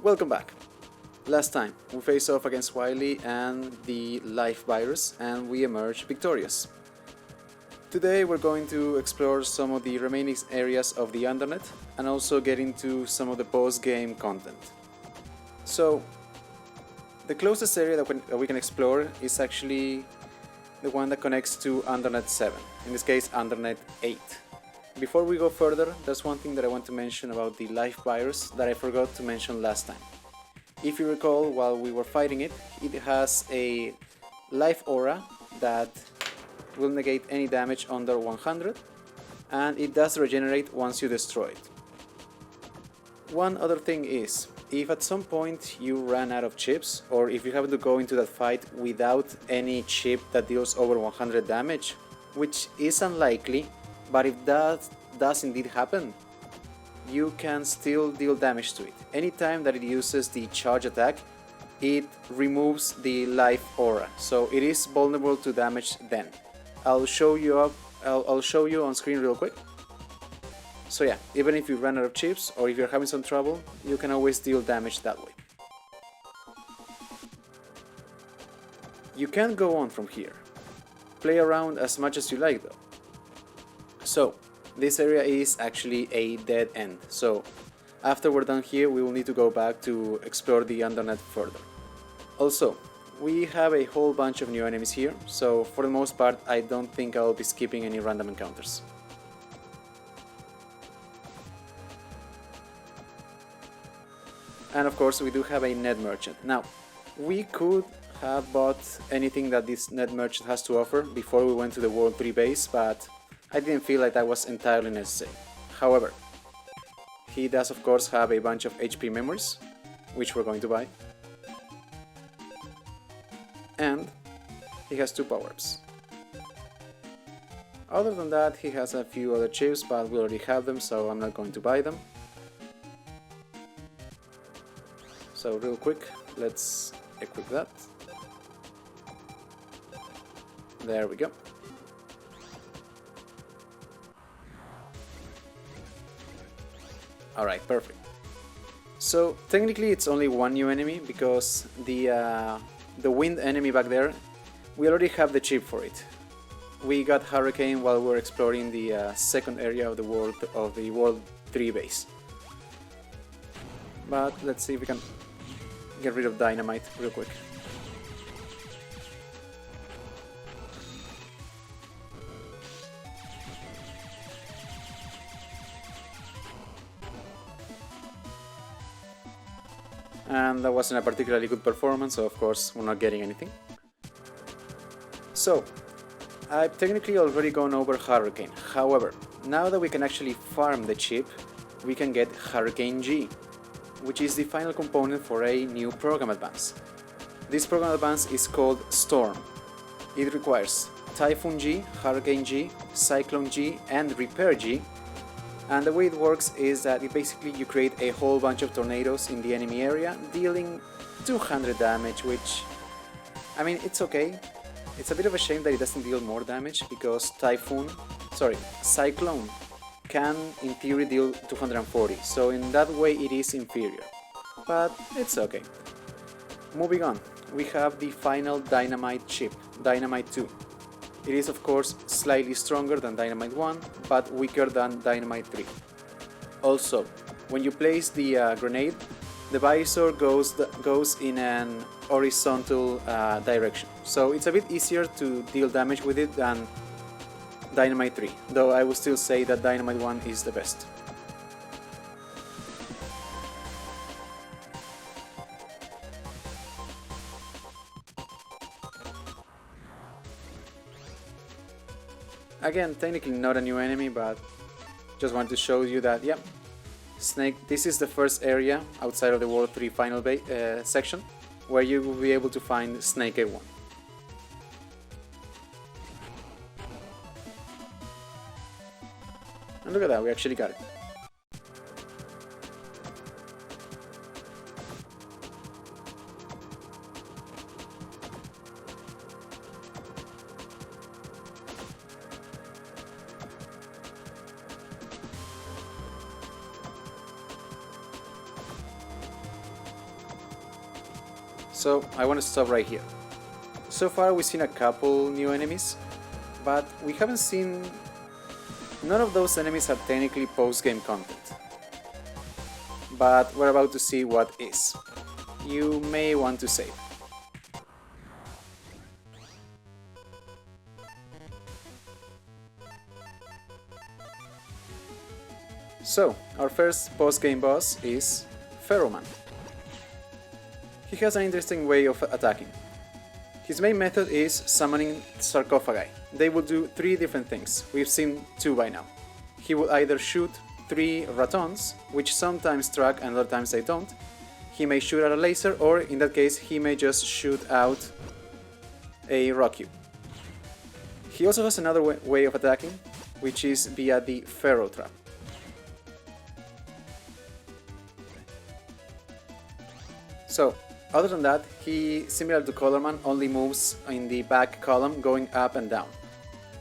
Welcome back. Last time we faced off against Wily and the life virus and we emerged victorious. Today we're going to explore some of the remaining areas of the Undernet and also get into some of the post-game content. So, the closest area that we can explore is actually the one that connects to Undernet 7, in this case Undernet 8. Before we go further, there's one thing that I want to mention about the life virus that I forgot to mention last time. If you recall, while we were fighting it, it has a life aura that will negate any damage under 100, and it does regenerate once you destroy it. One other thing is, if at some point you run out of chips, or if you happen to go into that fight without any chip that deals over 100 damage, which is unlikely, but if that does indeed happen, you can still deal damage to it. Anytime that it uses the charge attack, it removes the life aura, so it is vulnerable to damage then. I'll show you on screen real quick. So yeah, even if you run out of chips or if you're having some trouble, you can always deal damage that way. You can go on from here. Play around as much as you like though. So, this area is actually a dead end, so after we're done here we will need to go back to explore the Undernet further. Also, we have a whole bunch of new enemies here, so for the most part I don't think I'll be skipping any random encounters. And of course we do have a net merchant. Now, we could have bought anything that this net merchant has to offer before we went to the World 3 base, but I didn't feel like that was entirely necessary. However, he does of course have a bunch of HP memories, which we're going to buy. And he has 2 power-ups. Other than that, he has a few other chips, but we already have them, so I'm not going to buy them. So real quick, let's equip that. There we go. Alright, perfect. So technically it's only one new enemy because the wind enemy back there, we already have the chip for it. We got Hurricane while we were exploring the second area of the World 3 base. But let's see if we can get rid of Dynamite real quick. And that wasn't a particularly good performance, so of course we're not getting anything. So, I've technically already gone over Hurricane. However, now that we can actually farm the chip, we can get Hurricane G, which is the final component for a new program advance. This program advance is called Storm. It requires Typhoon G, Hurricane G, Cyclone G, and Repair G. And the way it works is that you create a whole bunch of tornadoes in the enemy area, dealing 200 damage, which, I mean, it's okay. It's a bit of a shame that it doesn't deal more damage, because Cyclone can in theory deal 240, so in that way it is inferior. But it's okay. Moving on, we have the final Dynamite chip, Dynamite 2. It is of course slightly stronger than Dynamite 1, but weaker than Dynamite 3. Also, when you place the grenade, the visor goes in an horizontal direction, so it's a bit easier to deal damage with it than Dynamite 3, though I would still say that Dynamite 1 is the best. Again, technically not a new enemy, but just want to show you that, yeah, Snake, this is the first area outside of the World 3 final section where you will be able to find Snake A1. And look at that, we actually got it. So I want to stop right here. So far we've seen a couple new enemies, but we haven't seen... None of those enemies are technically post-game content. But we're about to see what is. You may want to save. So, our first post-game boss is Pharaoh. He has an interesting way of attacking. His main method is summoning sarcophagi. They will do 3 different things. We've seen 2 by now. He will either shoot 3 ratons, which sometimes track and other times they don't. He may shoot at a laser, or in that case he may just shoot out a rock cube. He also has another way of attacking, which is via the pharaoh trap. So, other than that, he, similar to Colorman, only moves in the back column going up and down.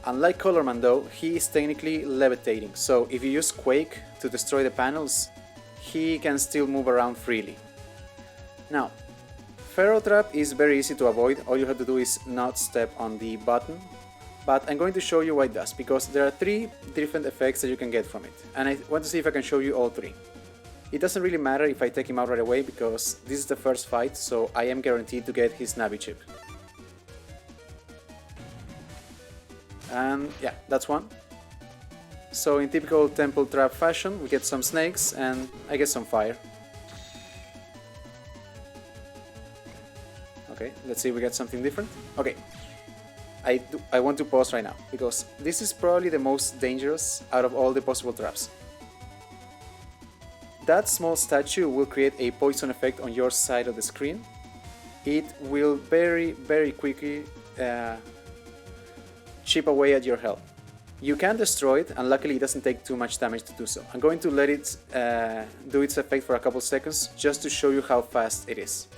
Unlike Colorman though, he is technically levitating, so if you use Quake to destroy the panels, he can still move around freely. Now, Pharaoh Trap is very easy to avoid, all you have to do is not step on the button, but I'm going to show you what it does, because there are 3 different effects that you can get from it, and I want to see if I can show you all 3. It doesn't really matter if I take him out right away, because this is the first fight, so I am guaranteed to get his Navi chip. And yeah, that's one. So in typical temple trap fashion, we get some snakes and I guess some fire. Okay, let's see if we get something different. Okay, I want to pause right now, because this is probably the most dangerous out of all the possible traps. That small statue will create a poison effect on your side of the screen. It will very quickly chip away at your health. You can destroy it, and luckily it doesn't take too much damage to do so. I'm going to let it do its effect for a couple seconds just to show you how fast it is.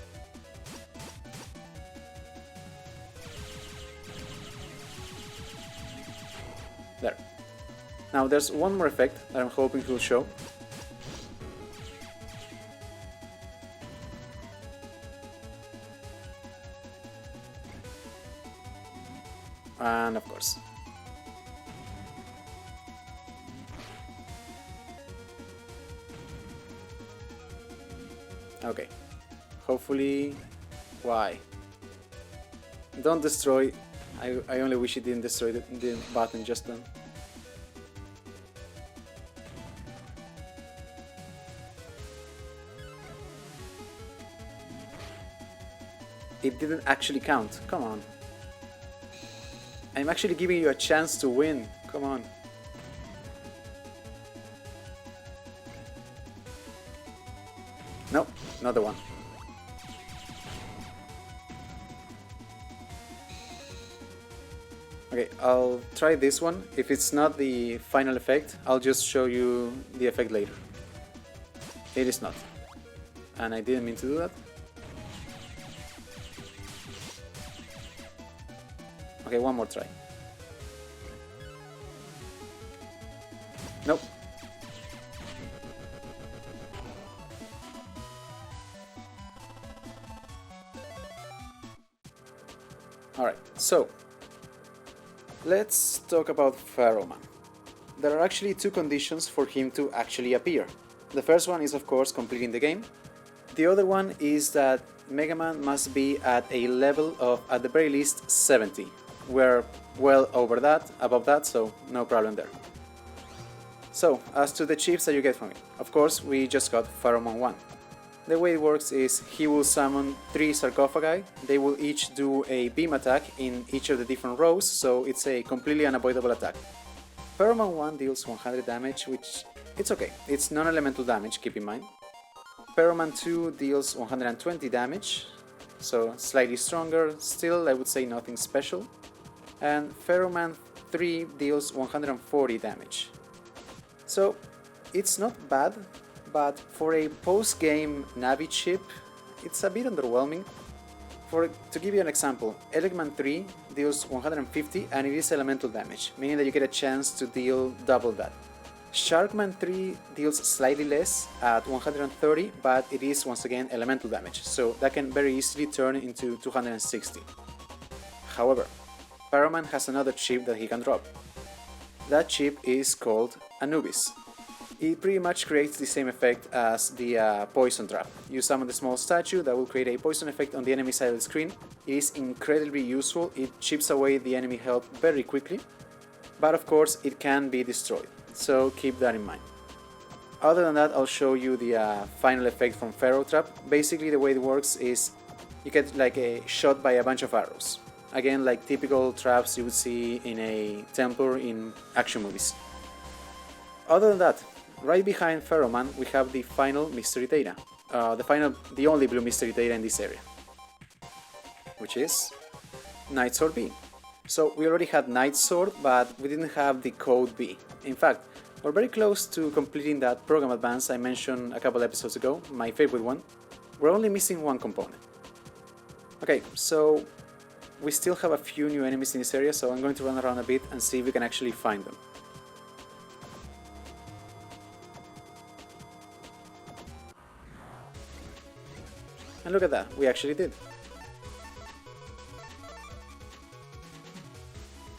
There. Now there's one more effect that I'm hoping he'll show. And of course. Okay. Hopefully... Why? Don't destroy... I only wish it didn't destroy the button just then. It didn't actually count. Come on. I'm actually giving you a chance to win. Come on. Nope, not the one. Okay, I'll try this one. If it's not the final effect, I'll just show you the effect later. It is not. And I didn't mean to do that. Okay, one more try. Nope. Alright, so let's talk about Pharaoh. There are actually 2 conditions for him to actually appear. The first one is of course completing the game. The other one is that Mega Man must be at a level of at the very least 70. We're well over that, above that, so no problem there. So, as to the chips that you get from it, of course we just got Pharaoh 1. The way it works is he will summon 3 sarcophagi, they will each do a beam attack in each of the different rows, so it's a completely unavoidable attack. Pharaoh 1 deals 100 damage, which it's okay, it's non-elemental damage, keep in mind. Pharaoh 2 deals 120 damage, so slightly stronger, still I would say nothing special. And Pharaoh 3 deals 140 damage. So it's not bad, but for a post-game Navi chip, it's a bit underwhelming. To give you an example, Eggman 3 deals 150 and it is elemental damage, meaning that you get a chance to deal double that. Sharkman 3 deals slightly less at 130, but it is once again elemental damage, so that can very easily turn into 260. However, Pharaoh has another chip that he can drop. That chip is called Anubis. It pretty much creates the same effect as the poison trap. You summon the small statue that will create a poison effect on the enemy side of the screen. It is incredibly useful, it chips away the enemy health very quickly, but of course it can be destroyed, so keep that in mind. Other than that, I'll show you the final effect from Pharaoh Trap. Basically the way it works is you get like a shot by a bunch of arrows. Again, like typical traps you would see in a temple in action movies. Other than that, right behind Pharaoh Man we have the final mystery data. The only blue mystery data in this area, which is Night Sword B. So we already had Night Sword, but we didn't have the code B. In fact, we're very close to completing that program advance I mentioned a couple episodes ago, my favorite one. We're only missing one component. Okay, so we still have a few new enemies in this area, so I'm going to run around a bit and see if we can actually find them. And look at that, we actually did.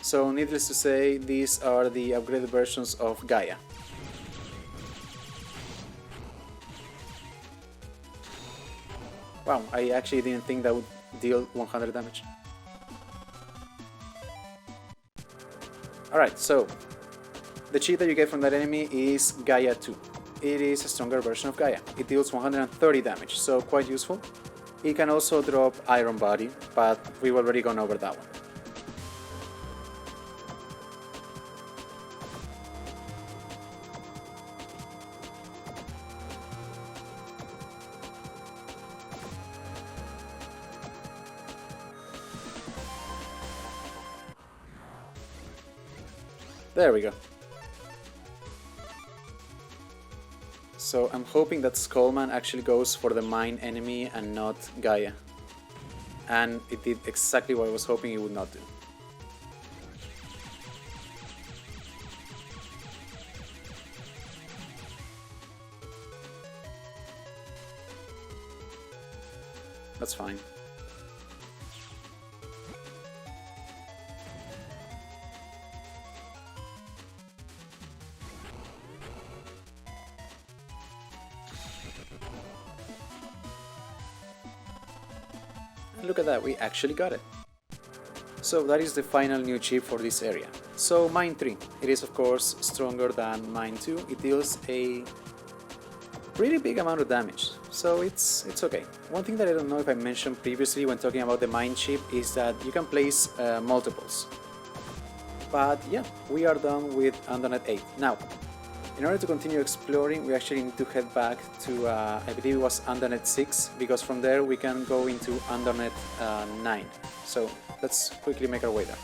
So needless to say, these are the upgraded versions of Gaia. Wow, I actually didn't think that would deal 100 damage. Alright, so the cheat that you get from that enemy is Gaia 2. It is a stronger version of Gaia. It deals 130 damage, so quite useful. It can also drop Iron Body, but we've already gone over that one. There we go. So I'm hoping that Skullman actually goes for the mine enemy and not Gaia. And it did exactly what I was hoping it would not do. That's fine. And look at that, we actually got it. So that is the final new chip for this area. So Mine 3, it is of course stronger than Mine 2, it deals a pretty big amount of damage, so it's okay. One thing that I don't know if I mentioned previously when talking about the Mine chip is that you can place multiples. But yeah, we are done with Undernet 8. Now, in order to continue exploring, we actually need to head back to, I believe it was Undernet 6, because from there we can go into Undernet 9. So let's quickly make our way there.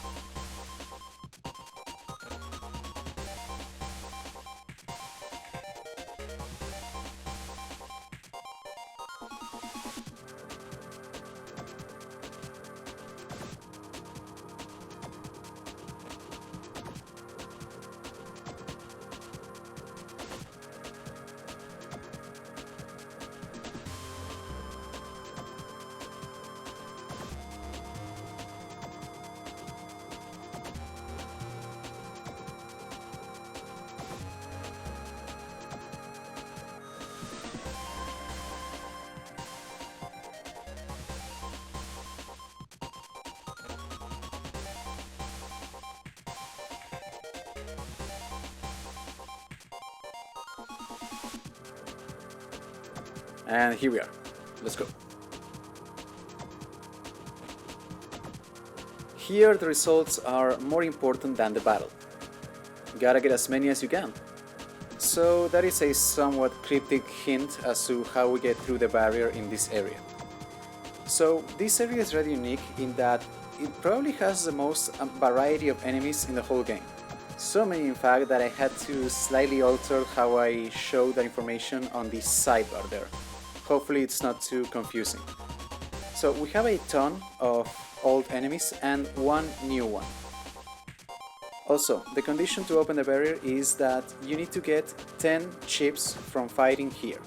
And here we are. Let's go. Here the results are more important than the battle. Gotta get as many as you can. So that is a somewhat cryptic hint as to how we get through the barrier in this area. So this area is really unique in that it probably has the most variety of enemies in the whole game. So many in fact that I had to slightly alter how I show that information on the sidebar there. Hopefully it's not too confusing. So we have a ton of old enemies and one new one. Also, the condition to open the barrier is that you need to get 10 chips from fighting here.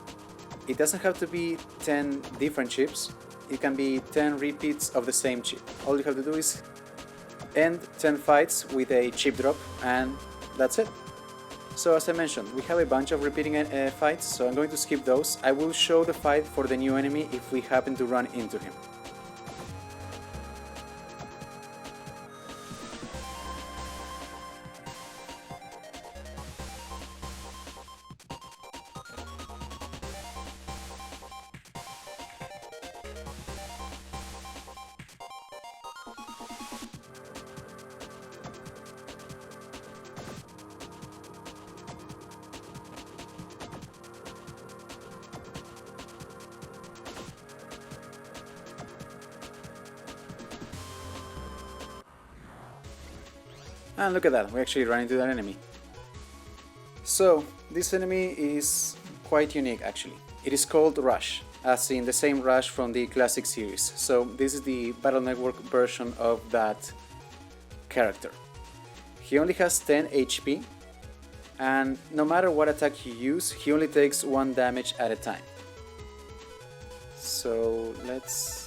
It doesn't have to be 10 different chips, it can be 10 repeats of the same chip. All you have to do is end 10 fights with a chip drop, and that's it. So as I mentioned, we have a bunch of repeating fights, so I'm going to skip those. I will show the fight for the new enemy if we happen to run into him. And look at that, we actually ran into that enemy. So, this enemy is quite unique actually. It is called Rush, as in the same Rush from the classic series. So this is the Battle Network version of that character. He only has 10 HP, and no matter what attack you use, he only takes 1 damage at a time. So let's...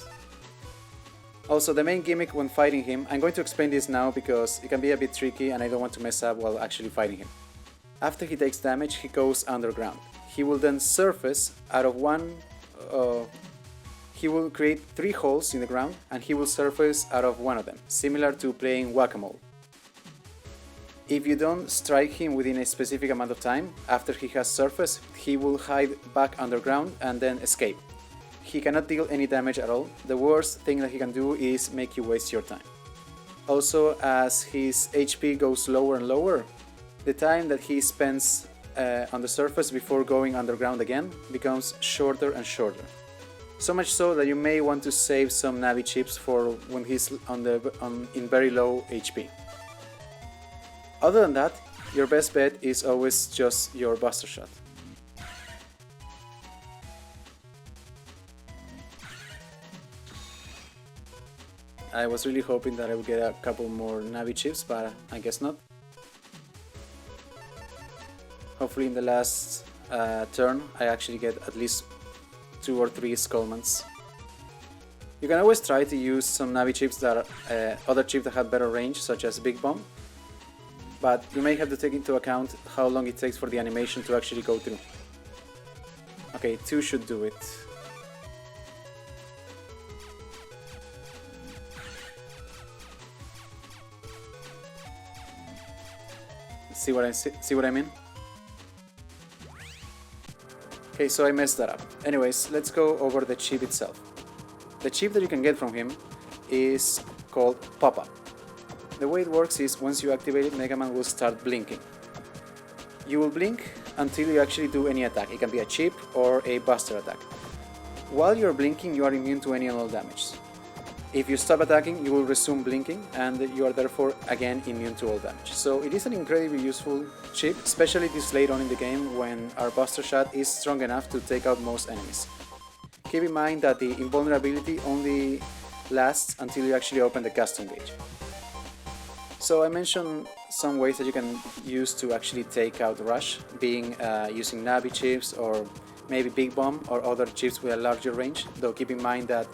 Also, the main gimmick when fighting him, I'm going to explain this now because it can be a bit tricky and I don't want to mess up while actually fighting him. After he takes damage, he goes underground. He will then surface out of one... he will create 3 holes in the ground and he will surface out of one of them, similar to playing whack-a-mole. If you don't strike him within a specific amount of time, after he has surfaced, he will hide back underground and then escape. He cannot deal any damage at all. The worst thing that he can do is make you waste your time. Also, as his HP goes lower and lower, the time that he spends on the surface before going underground again becomes shorter and shorter. So much so that you may want to save some Navi chips for when he's in very low HP. Other than that, your best bet is always just your Buster Shot. I was really hoping that I would get a couple more Navi chips, but I guess not. Hopefully in the last turn I actually get at least 2 or 3 Skullmans. You can always try to use some Navi chips that are other chips that have better range, such as Big Bomb, but you may have to take into account how long it takes for the animation to actually go through. Okay, 2 should do it. See what I mean? Okay, so I messed that up. Anyways, let's go over the chip itself. The chip that you can get from him is called Pop-Up. The way it works is once you activate it, Mega Man will start blinking. You will blink until you actually do any attack. It can be a chip or a buster attack. While you're blinking, you are immune to any and all damage. If you stop attacking, you will resume blinking, and you are therefore again immune to all damage. So it is an incredibly useful chip, especially this late on in the game when our Buster Shot is strong enough to take out most enemies. Keep in mind that the invulnerability only lasts until you actually open the custom gauge. So I mentioned some ways that you can use to actually take out Rush, being using Navi chips or maybe Big Bomb or other chips with a larger range, though keep in mind that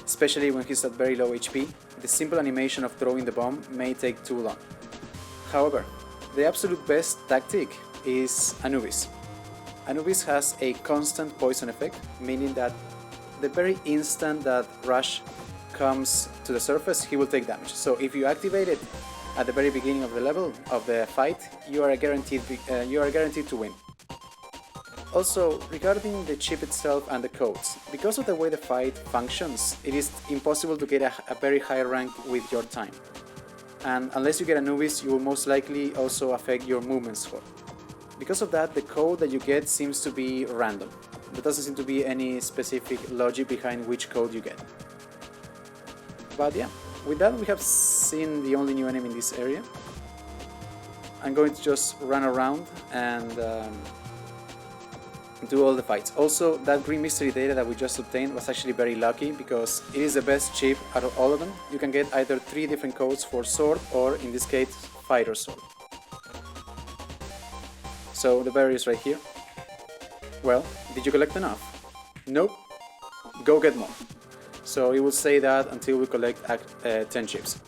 especially when he's at very low HP, the simple animation of throwing the bomb may take too long. However, the absolute best tactic is Anubis. Anubis has a constant poison effect, meaning that the very instant that Rush comes to the surface, he will take damage. So if you activate it at the very beginning of the level, of the fight, you are guaranteed to win. Also, regarding the chip itself and the codes, because of the way the fight functions, it is impossible to get a very high rank with your time. And unless you get Anubis, you will most likely also affect your movement score. Because of that, the code that you get seems to be random. There doesn't seem to be any specific logic behind which code you get. But yeah, with that we have seen the only new enemy in this area. I'm going to just run around and do all the fights. Also, that green mystery data that we just obtained was actually very lucky because it is the best chip out of all of them. You can get either 3 different codes for sword or in this case fighter sword. So the berry is right here. Well, did you collect enough? Nope. Go get more. So it will say that until we collect 10 chips.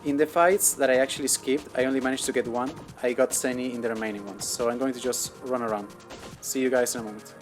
In the fights that I actually skipped, I only managed to get one. I got Senny in the remaining ones, so I'm going to just run around. See you guys in a moment.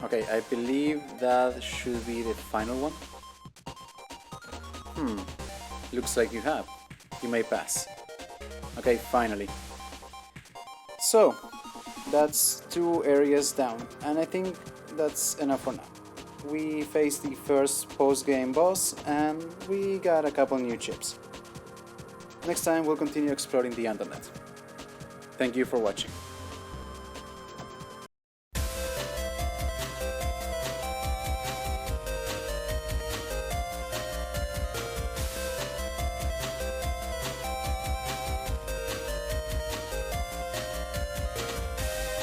Okay, I believe that should be the final one. Looks like you have. You may pass. Okay, finally. So, that's 2 areas down, and I think that's enough for now. We faced the first post-game boss, and we got a couple new chips. Next time we'll continue exploring the internet. Thank you for watching.